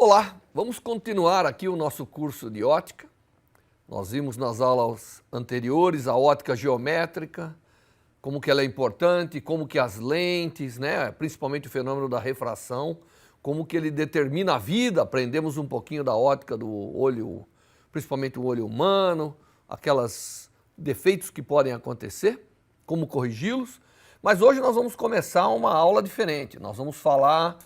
Olá, vamos continuar aqui o nosso curso de ótica. Nós vimos nas aulas anteriores a ótica geométrica, como que ela é importante, como que as lentes, né, principalmente o fenômeno da refração, como que ele determina a vida. Aprendemos um pouquinho da ótica do olho, principalmente o olho humano, aqueles defeitos que podem acontecer, como corrigi-los. Mas hoje nós vamos começar uma aula diferente. Nós vamos falar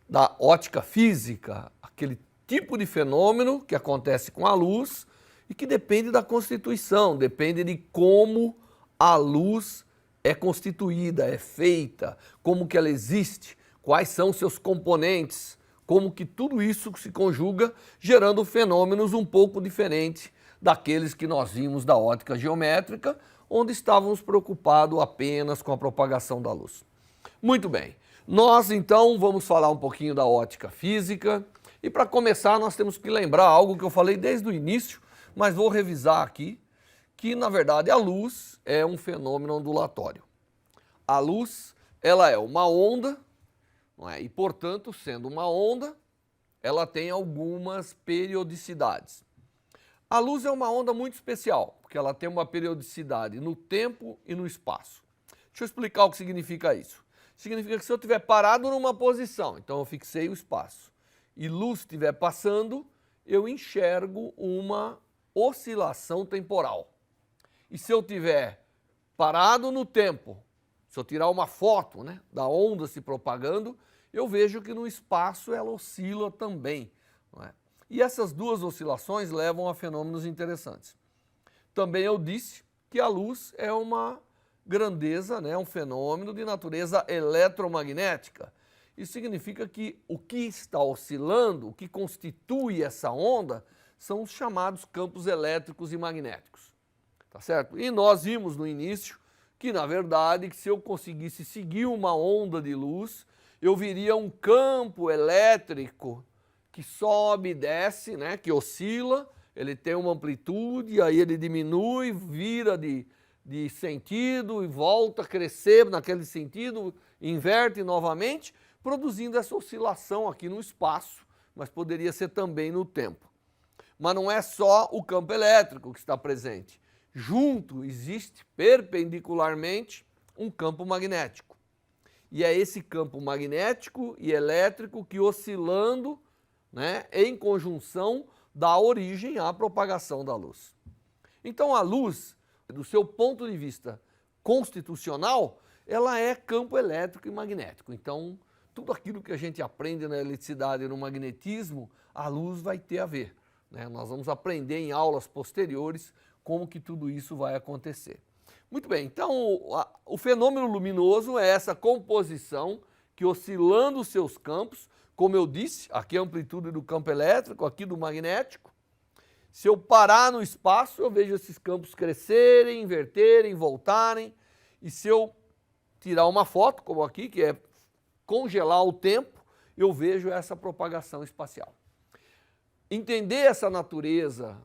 da ótica física, aquele tipo de fenômeno que acontece com a luz e que depende da constituição, depende de como a luz é constituída, é feita, como que ela existe, quais são seus componentes, como que tudo isso se conjuga, gerando fenômenos um pouco diferentes daqueles que nós vimos da ótica geométrica, onde estávamos preocupados apenas com a propagação da luz. Muito bem, nós então vamos falar um pouquinho da ótica física e para começar nós temos que lembrar algo que eu falei desde o início, mas vou revisar aqui, que na verdade a luz é um fenômeno ondulatório. A luz, ela é uma onda, não é? E portanto, sendo uma onda, ela tem algumas periodicidades. A luz é uma onda muito especial, porque ela tem uma periodicidade no tempo e no espaço. Deixa eu explicar o que significa isso. Significa que se eu estiver parado numa posição, então eu fixei o espaço, e luz estiver passando, eu enxergo uma oscilação temporal. E se eu estiver parado no tempo, se eu tirar uma foto, né, da onda se propagando, eu vejo que no espaço ela oscila também, não é? E essas duas oscilações levam a fenômenos interessantes. Também eu disse que a luz é uma grandeza, né, um fenômeno de natureza eletromagnética. Isso significa que o que está oscilando, o que constitui essa onda, são os chamados campos elétricos e magnéticos. Tá certo? E nós vimos no início que, na verdade, que se eu conseguisse seguir uma onda de luz, eu viria um campo elétrico que sobe e desce, né, que oscila, ele tem uma amplitude, aí ele diminui, vira de sentido e volta a crescer naquele sentido, inverte novamente, produzindo essa oscilação aqui no espaço, mas poderia ser também no tempo. Mas não é só o campo elétrico que está presente. Junto existe perpendicularmente um campo magnético. E é esse campo magnético e elétrico que oscilando, né, em conjunção dá origem à propagação da luz. Então a luz, do seu ponto de vista constitucional, ela é campo elétrico e magnético. Então tudo aquilo que a gente aprende na eletricidade e no magnetismo, a luz vai ter a ver, né? Nós vamos aprender em aulas posteriores como que tudo isso vai acontecer. Muito bem, então o fenômeno luminoso é essa composição que oscilando os seus campos, como eu disse, aqui é a amplitude do campo elétrico, aqui do magnético. Se eu parar no espaço, eu vejo esses campos crescerem, inverterem, voltarem. E se eu tirar uma foto, como aqui, que é congelar o tempo, eu vejo essa propagação espacial. Entender essa natureza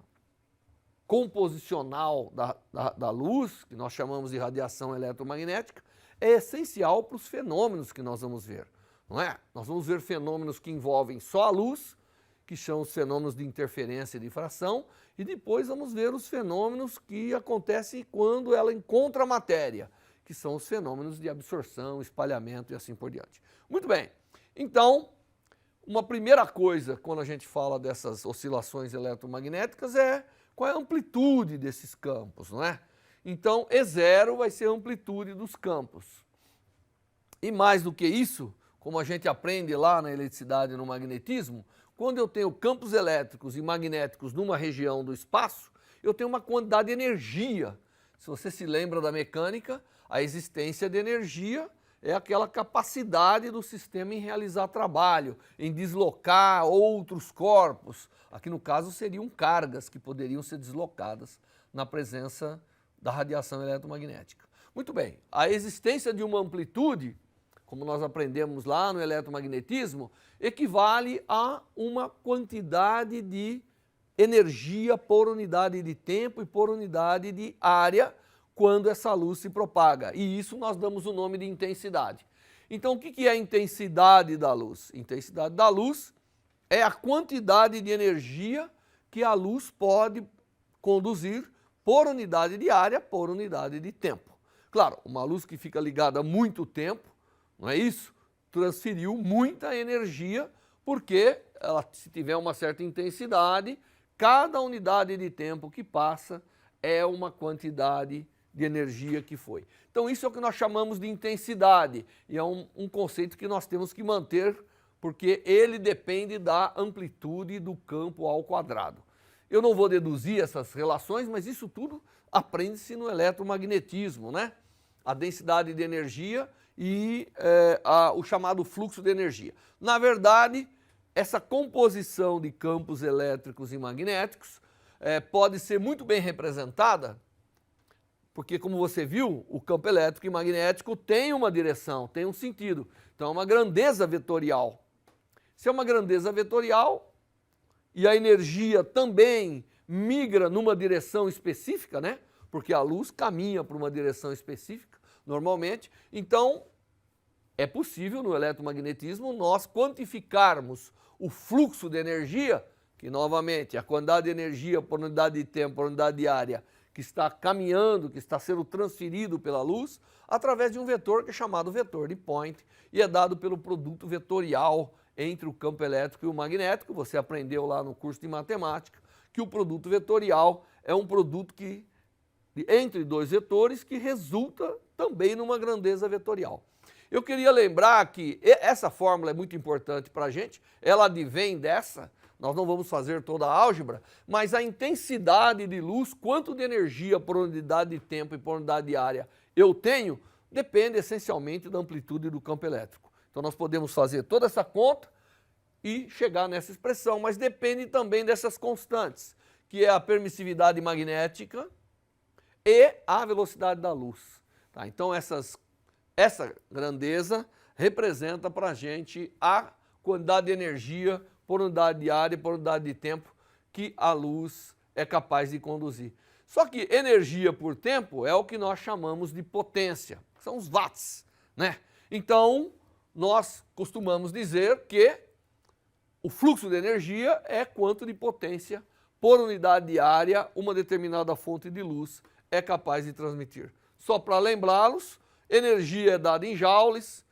composicional da luz, que nós chamamos de radiação eletromagnética, é essencial para os fenômenos que nós vamos ver, não é? Nós vamos ver fenômenos que envolvem só a luz, que são os fenômenos de interferência e difração, e depois vamos ver os fenômenos que acontecem quando ela encontra a matéria, que são os fenômenos de absorção, espalhamento e assim por diante. Muito bem, então, uma primeira coisa quando a gente fala dessas oscilações eletromagnéticas é qual é a amplitude desses campos, não é? Então, E0 vai ser a amplitude dos campos. E mais do que isso, como a gente aprende lá na eletricidade e no magnetismo, quando eu tenho campos elétricos e magnéticos numa região do espaço, eu tenho uma quantidade de energia. Se você se lembra da mecânica, a existência de energia é aquela capacidade do sistema em realizar trabalho, em deslocar outros corpos. Aqui no caso seriam cargas que poderiam ser deslocadas na presença da radiação eletromagnética. Muito bem, a existência de uma amplitude, como nós aprendemos lá no eletromagnetismo, equivale a uma quantidade de energia por unidade de tempo e por unidade de área quando essa luz se propaga. E isso nós damos o nome de intensidade. Então o que é a intensidade da luz? Intensidade da luz é a quantidade de energia que a luz pode conduzir por unidade de área, por unidade de tempo. Claro, uma luz que fica ligada há muito tempo, não é isso? Transferiu muita energia, porque ela, se tiver uma certa intensidade, cada unidade de tempo que passa é uma quantidade de energia que foi. Então isso é o que nós chamamos de intensidade, e é um conceito que nós temos que manter, porque ele depende da amplitude do campo ao quadrado. Eu não vou deduzir essas relações, mas isso tudo aprende-se no eletromagnetismo, né? A densidade de energia e o chamado fluxo de energia. Na verdade, essa composição de campos elétricos e magnéticos pode ser muito bem representada, porque, como você viu, o campo elétrico e magnético tem uma direção, tem um sentido. Então, é uma grandeza vetorial. Se é uma grandeza vetorial e a energia também migra numa direção específica, né? Porque a luz caminha para uma direção específica, normalmente. Então, é possível no eletromagnetismo nós quantificarmos o fluxo de energia, que novamente é a quantidade de energia por unidade de tempo, por unidade de área, que está caminhando, que está sendo transferido pela luz, através de um vetor que é chamado vetor de Point, e é dado pelo produto vetorial entre o campo elétrico e o magnético. Você aprendeu lá no curso de matemática que o produto vetorial é um produto entre dois vetores que resulta também numa grandeza vetorial. Eu queria lembrar que essa fórmula é muito importante para a gente, ela advém dessa, nós não vamos fazer toda a álgebra, mas a intensidade de luz, quanto de energia por unidade de tempo e por unidade de área eu tenho, depende essencialmente da amplitude do campo elétrico. Então nós podemos fazer toda essa conta e chegar nessa expressão, mas depende também dessas constantes, que é a permissividade magnética e a velocidade da luz. Tá? Então essa grandeza representa para a gente a quantidade de energia por unidade de área e por unidade de tempo que a luz é capaz de conduzir. Só que energia por tempo é o que nós chamamos de potência, são os watts, né? Então, nós costumamos dizer que o fluxo de energia é quanto de potência por unidade de área uma determinada fonte de luz é capaz de transmitir. Só para lembrá-los, energia é dada em joules,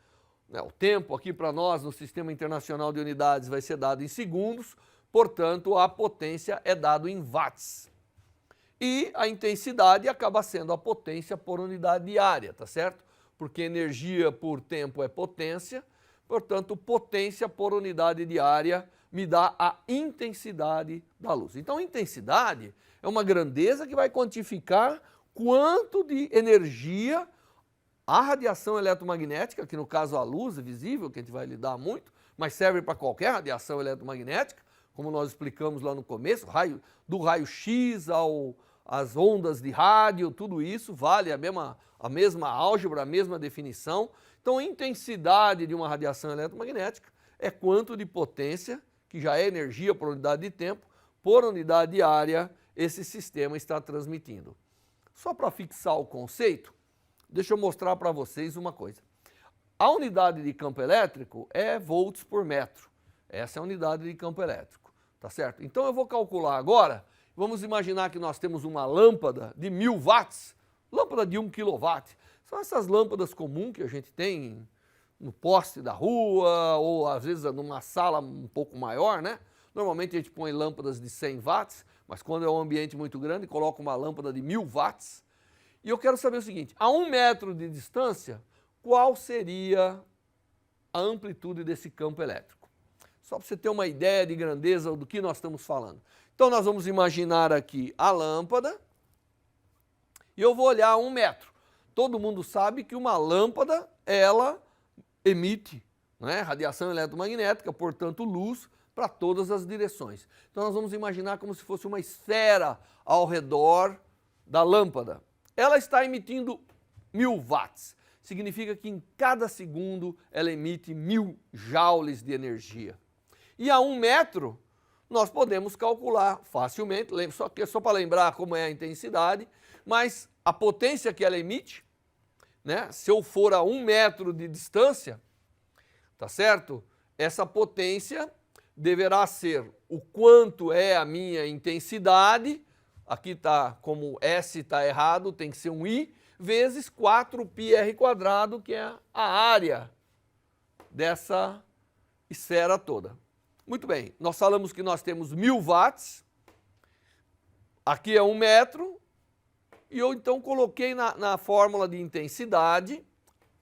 né? O tempo aqui para nós no Sistema Internacional de Unidades vai ser dado em segundos, portanto a potência é dado em watts. E a intensidade acaba sendo a potência por unidade de área, tá certo? Porque energia por tempo é potência, portanto potência por unidade de área me dá a intensidade da luz. Então intensidade é uma grandeza que vai quantificar quanto de energia a radiação eletromagnética, que no caso a luz é visível, que a gente vai lidar muito, mas serve para qualquer radiação eletromagnética, como nós explicamos lá no começo, do raio-x às ondas de rádio, tudo isso vale a mesma álgebra, a mesma definição. Então a intensidade de uma radiação eletromagnética é quanto de potência, que já é energia por unidade de tempo, por unidade de área, esse sistema está transmitindo. Só para fixar o conceito, deixa eu mostrar para vocês uma coisa. A unidade de campo elétrico é volts por metro. Essa é a unidade de campo elétrico, tá certo? Então eu vou calcular agora, vamos imaginar que nós temos uma lâmpada de 1000 watts, lâmpada de 1 kW. São essas lâmpadas comuns que a gente tem no poste da rua, ou às vezes numa sala um pouco maior, né? Normalmente a gente põe lâmpadas de 100 watts, mas quando é um ambiente muito grande, coloca uma lâmpada de 1000 watts. E eu quero saber o seguinte, a 1 metro de distância, qual seria a amplitude desse campo elétrico? Só para você ter uma ideia de grandeza do que nós estamos falando. Então nós vamos imaginar aqui a lâmpada e eu vou olhar a 1 metro. Todo mundo sabe que uma lâmpada, ela emite, né, radiação eletromagnética, portanto luz, para todas as direções. Então nós vamos imaginar como se fosse uma esfera ao redor da lâmpada. Ela está emitindo 1000 watts. Significa que em cada segundo ela emite 1000 joules de energia. E a 1 metro nós podemos calcular facilmente, só para lembrar como é a intensidade, mas a potência que ela emite, né, se eu for a 1 metro de distância, tá certo? Essa potência deverá ser o quanto é a minha intensidade, aqui está como S está errado, tem que ser um I, vezes 4πr², que é a área dessa esfera toda. Muito bem, nós falamos que nós temos 1000 watts, aqui é 1 metro, e eu então coloquei na fórmula de intensidade,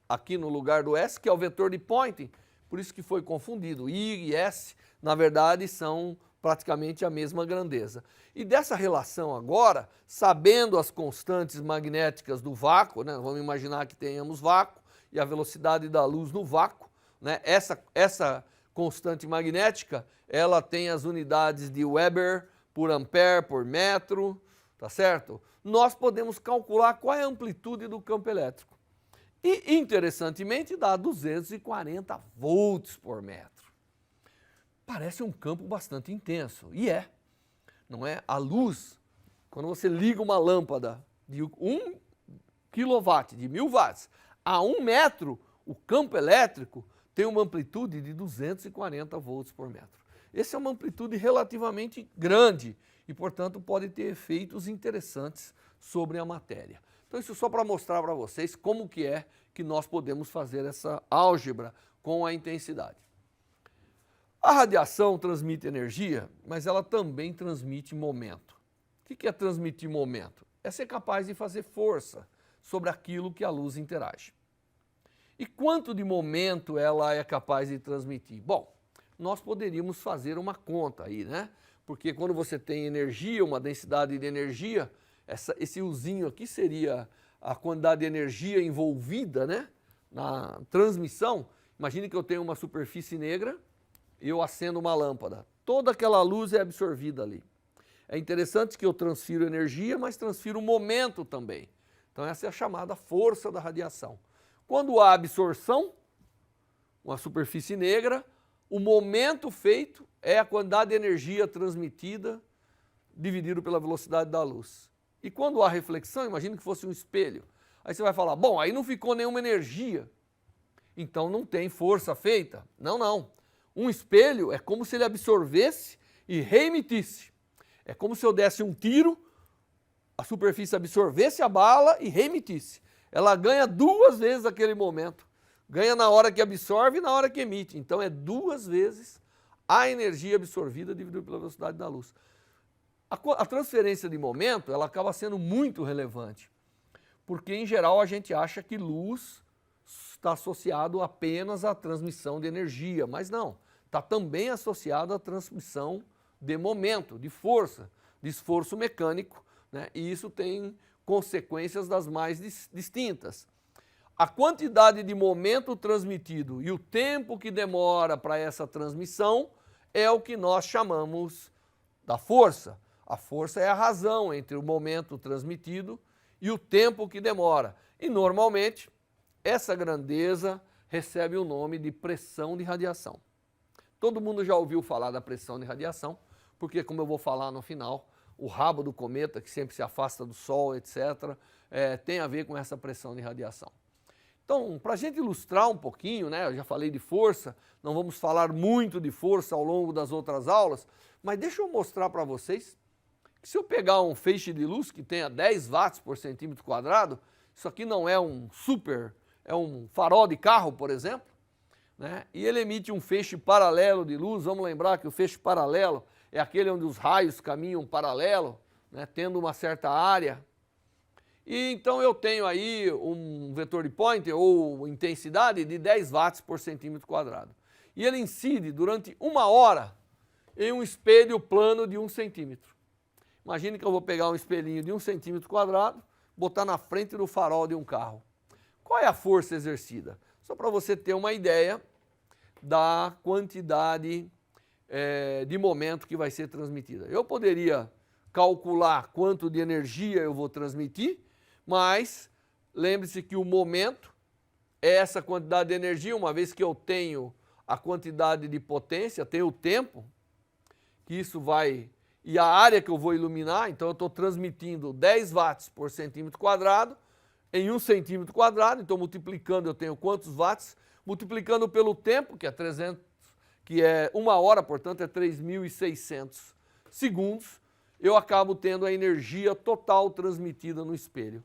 aqui no lugar do S, que é o vetor de Poynting, por isso que foi confundido. I e S, na verdade, são praticamente a mesma grandeza. E dessa relação agora, sabendo as constantes magnéticas do vácuo, né, vamos imaginar que tenhamos vácuo e a velocidade da luz no vácuo, né, essa constante magnética, ela tem as unidades de Weber por ampere por metro, tá certo? Nós podemos calcular qual é a amplitude do campo elétrico. E, interessantemente, dá 240 volts por metro. Parece um campo bastante intenso, e é. Não é? A luz, quando você liga uma lâmpada de 1 kW, de 1000 watts, a 1 metro, o campo elétrico tem uma amplitude de 240 volts por metro. Essa é uma amplitude relativamente grande e, portanto, pode ter efeitos interessantes sobre a matéria. Então, isso só para mostrar para vocês como que é que nós podemos fazer essa álgebra com a intensidade. A radiação transmite energia, mas ela também transmite momento. O que é transmitir momento? É ser capaz de fazer força sobre aquilo que a luz interage. E quanto de momento ela é capaz de transmitir? Bom, nós poderíamos fazer uma conta aí, né? Porque quando você tem energia, uma densidade de energia, esse Uzinho aqui seria a quantidade de energia envolvida, né, na transmissão. Imagine que eu tenho uma superfície negra e eu acendo uma lâmpada. Toda aquela luz é absorvida ali. É interessante que eu transfiro energia, mas transfiro momento também. Então essa é a chamada força da radiação. Quando há absorção, uma superfície negra, o momento feito é a quantidade de energia transmitida dividido pela velocidade da luz. E quando há reflexão, imagine que fosse um espelho. Aí você vai falar, bom, aí não ficou nenhuma energia, então não tem força feita. Não, não. Um espelho é como se ele absorvesse e reemitisse. É como se eu desse um tiro, a superfície absorvesse a bala e reemitisse. Ela ganha 2 vezes aquele momento. Ganha na hora que absorve e na hora que emite. Então é 2 vezes a energia absorvida dividida pela velocidade da luz. A transferência de momento, ela acaba sendo muito relevante, porque em geral a gente acha que luz está associado apenas à transmissão de energia, mas não, está também associado à transmissão de momento, de força, de esforço mecânico, né? E isso tem consequências das mais distintas. A quantidade de momento transmitido e o tempo que demora para essa transmissão é o que nós chamamos da força. A força é a razão entre o momento transmitido e o tempo que demora. E, normalmente, essa grandeza recebe o nome de pressão de radiação. Todo mundo já ouviu falar da pressão de radiação, porque, como eu vou falar no final, o rabo do cometa, que sempre se afasta do Sol, etc., tem a ver com essa pressão de radiação. Então, para a gente ilustrar um pouquinho, né, eu já falei de força, não vamos falar muito de força ao longo das outras aulas, mas deixa eu mostrar para vocês que se eu pegar um feixe de luz que tenha 10 watts por centímetro quadrado, isso aqui não é um é um farol de carro, por exemplo, né, e ele emite um feixe paralelo de luz. Vamos lembrar que o feixe paralelo é aquele onde os raios caminham paralelo, né, tendo uma certa área. E então eu tenho aí um vetor de Poynting ou intensidade de 10 watts por centímetro quadrado. E ele incide durante 1 hora em um espelho plano de 1 centímetro. Imagine que eu vou pegar um espelhinho de 1 centímetro quadrado, botar na frente do farol de um carro. Qual é a força exercida? Só para você ter uma ideia da quantidade de momento que vai ser transmitida. Eu poderia calcular quanto de energia eu vou transmitir, mas lembre-se que o momento é essa quantidade de energia, uma vez que eu tenho a quantidade de potência, tenho o tempo, que isso vai, e a área que eu vou iluminar, então eu estou transmitindo 10 watts por centímetro quadrado em 1 centímetro quadrado, então multiplicando eu tenho quantos watts, multiplicando pelo tempo, que é 300, que é 1 hora, portanto, é 3.600 segundos, eu acabo tendo a energia total transmitida no espelho.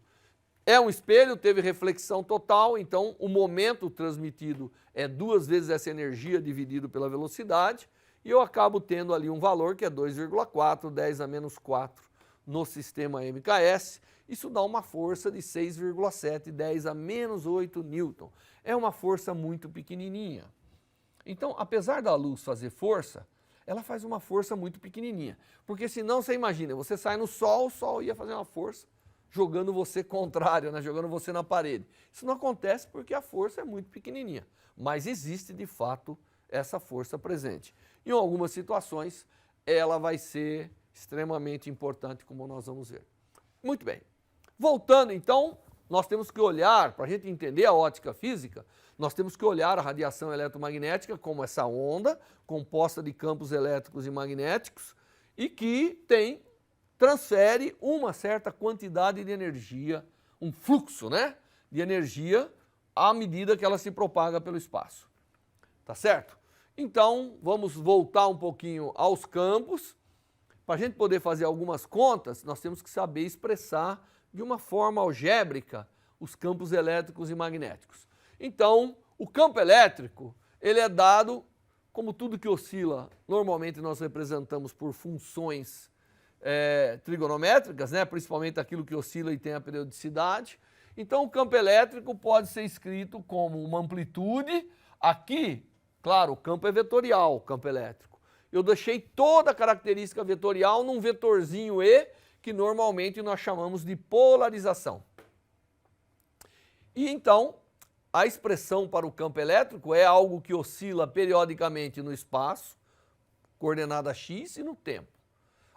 É um espelho, teve reflexão total, então o momento transmitido é 2 vezes essa energia dividido pela velocidade, e eu acabo tendo ali um valor que é 2,4, 10 a menos 4 no sistema MKS. Isso dá uma força de 6,7, 10 a menos 8 newton. É uma força muito pequenininha. Então, apesar da luz fazer força, ela faz uma força muito pequenininha. Porque senão, você imagina, você sai no sol, o sol ia fazer uma força jogando você contrário, né? Jogando você na parede. Isso não acontece porque a força é muito pequenininha. Mas existe, de fato, essa força presente. Em algumas situações, ela vai ser extremamente importante, como nós vamos ver. Muito bem. Voltando, então, nós temos que olhar, para a gente entender a ótica física, nós temos que olhar a radiação eletromagnética como essa onda composta de campos elétricos e magnéticos e que transfere uma certa quantidade de energia, um fluxo, né, de energia à medida que ela se propaga pelo espaço. Tá certo? Então, vamos voltar um pouquinho aos campos. Para a gente poder fazer algumas contas, nós temos que saber expressar de uma forma algébrica os campos elétricos e magnéticos. Então, o campo elétrico, ele é dado, como tudo que oscila, normalmente nós representamos por funções trigonométricas, né? Principalmente aquilo que oscila e tem a periodicidade. Então, o campo elétrico pode ser escrito como uma amplitude. Aqui, claro, o campo é vetorial, o campo elétrico. Eu deixei toda a característica vetorial num vetorzinho E, que normalmente nós chamamos de polarização. E então, a expressão para o campo elétrico é algo que oscila periodicamente no espaço, coordenada x, e no tempo.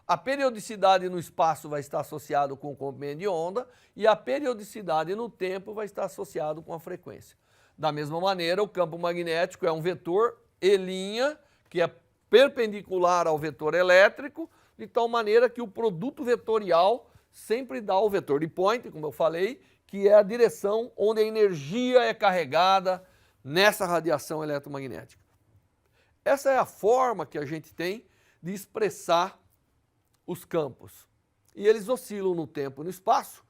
A periodicidade no espaço vai estar associado com o comprimento de onda e a periodicidade no tempo vai estar associado com a frequência. Da mesma maneira, o campo magnético é um vetor E', que é perpendicular ao vetor elétrico, de tal maneira que o produto vetorial sempre dá o vetor de Point, como eu falei, que é a direção onde a energia é carregada nessa radiação eletromagnética. Essa é a forma que a gente tem de expressar os campos. E eles oscilam no tempo e no espaço,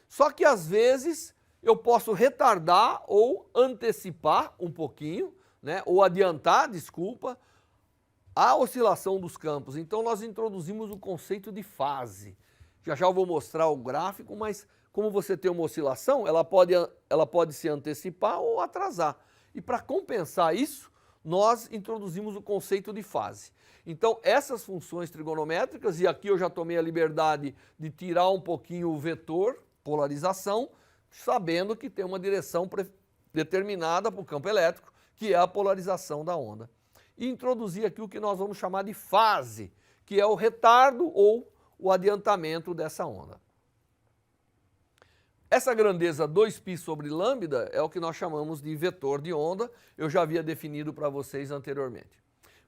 só que às vezes eu posso retardar ou antecipar um pouquinho, né, ou adiantar, desculpa, a oscilação dos campos. Então nós introduzimos o conceito de fase. Já já eu vou mostrar o gráfico, mas como você tem uma oscilação, ela pode se antecipar ou atrasar. E para compensar isso, nós introduzimos o conceito de fase. Então essas funções trigonométricas, e aqui eu já tomei a liberdade de tirar um pouquinho o vetor, polarização, sabendo que tem uma direção determinada para o campo elétrico, que é a polarização da onda. E introduzir aqui o que nós vamos chamar de fase, que é o retardo ou o adiantamento dessa onda. Essa grandeza 2π sobre lambda é o que nós chamamos de vetor de onda, eu já havia definido para vocês anteriormente.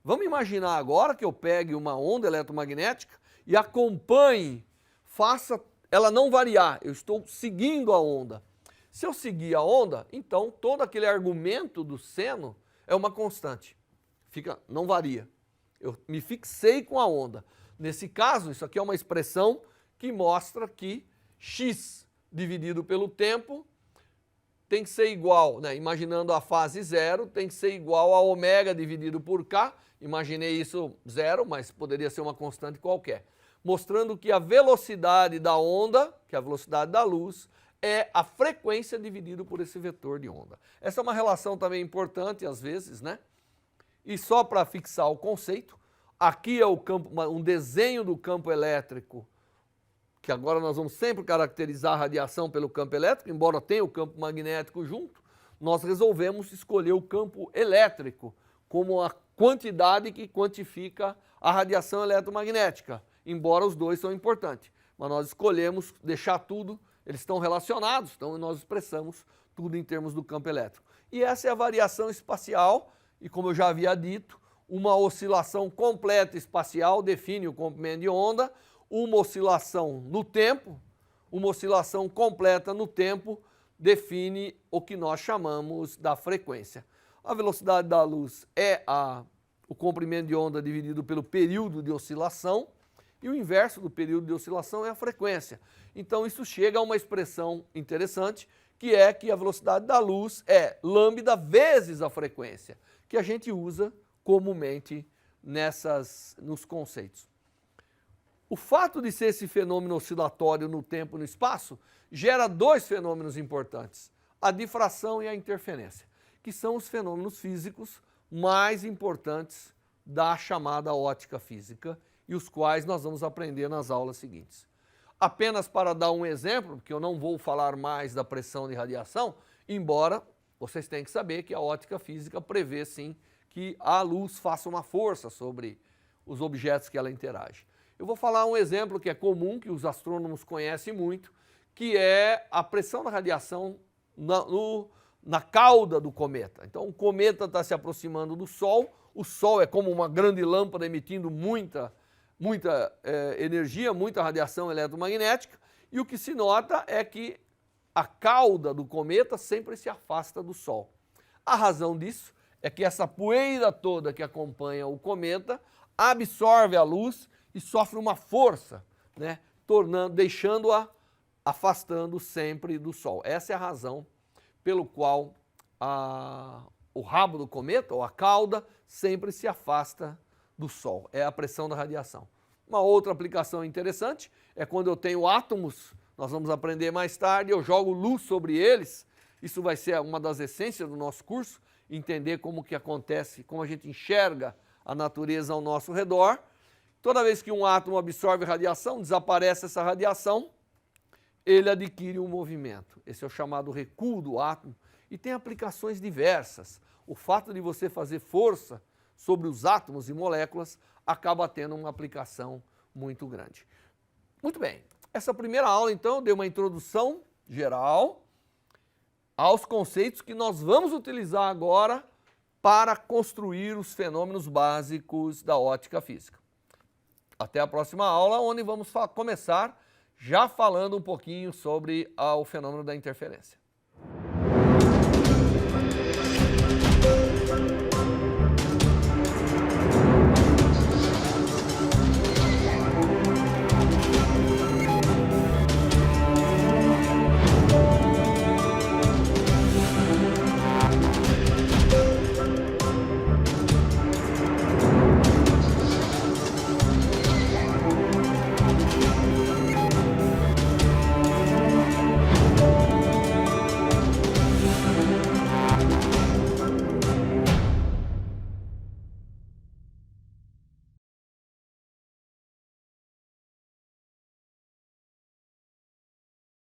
Vamos imaginar agora que eu pegue uma onda eletromagnética e acompanhe, faça ela não variar, eu estou seguindo a onda. Se eu seguir a onda, então todo aquele argumento do seno é uma constante, não varia. Eu me fixei com a onda. Nesse caso, isso aqui é uma expressão que mostra que x dividido pelo tempo tem que ser igual, né? Imaginando a fase zero, tem que ser igual a ω dividido por k. Imaginei isso zero, mas poderia ser uma constante qualquer. Mostrando que a velocidade da onda, que é a velocidade da luz, é a frequência dividido por esse vetor de onda. Essa é uma relação também importante às vezes, né? E só para fixar o conceito, aqui é um desenho do campo elétrico, que agora nós vamos sempre caracterizar a radiação pelo campo elétrico, embora tenha o campo magnético junto, nós resolvemos escolher o campo elétrico como a quantidade que quantifica a radiação eletromagnética, embora os dois são importantes. Mas nós escolhemos deixar tudo, eles estão relacionados, então nós expressamos tudo em termos do campo elétrico. E essa é a variação espacial, e como eu já havia dito, uma oscilação completa espacial define o comprimento de onda, uma oscilação no tempo, uma oscilação completa no tempo define o que nós chamamos da frequência. A velocidade da luz é a o comprimento de onda dividido pelo período de oscilação, e o inverso do período de oscilação é a frequência. Então isso chega a uma expressão interessante, que é que a velocidade da luz é lambda vezes a frequência, que a gente usa comumente nos conceitos. O fato de ser esse fenômeno oscilatório no tempo e no espaço gera dois fenômenos importantes, a difração e a interferência, que são os fenômenos físicos mais importantes da chamada ótica física e os quais nós vamos aprender nas aulas seguintes. Apenas para dar um exemplo, porque eu não vou falar mais da pressão de radiação, embora vocês tenham que saber que a ótica física prevê sim que a luz faça uma força sobre os objetos que ela interage. Eu vou falar um exemplo que é comum, que os astrônomos conhecem muito, que é a pressão da radiação na cauda do cometa. Então o cometa está se aproximando do Sol, o Sol é como uma grande lâmpada emitindo muita energia, muita radiação eletromagnética, e o que se nota é que a cauda do cometa sempre se afasta do Sol. A razão disso é que essa poeira toda que acompanha o cometa absorve a luz e sofre uma força, né, deixando-a afastando sempre do Sol. Essa é a razão pelo qual o rabo do cometa, ou a cauda, sempre se afasta do Sol. É a pressão da radiação. Uma outra aplicação interessante é quando eu tenho átomos, nós vamos aprender mais tarde, eu jogo luz sobre eles, isso vai ser uma das essências do nosso curso, entender como que acontece, como a gente enxerga a natureza ao nosso redor. Toda vez que um átomo absorve radiação, desaparece essa radiação, ele adquire um movimento. Esse é o chamado recuo do átomo e tem aplicações diversas. O fato de você fazer força sobre os átomos e moléculas acaba tendo uma aplicação muito grande. Muito bem, essa primeira aula então deu uma introdução geral aos conceitos que nós vamos utilizar agora para construir os fenômenos básicos da ótica física. Até a próxima aula, onde vamos começar já falando um pouquinho sobre o fenômeno da interferência.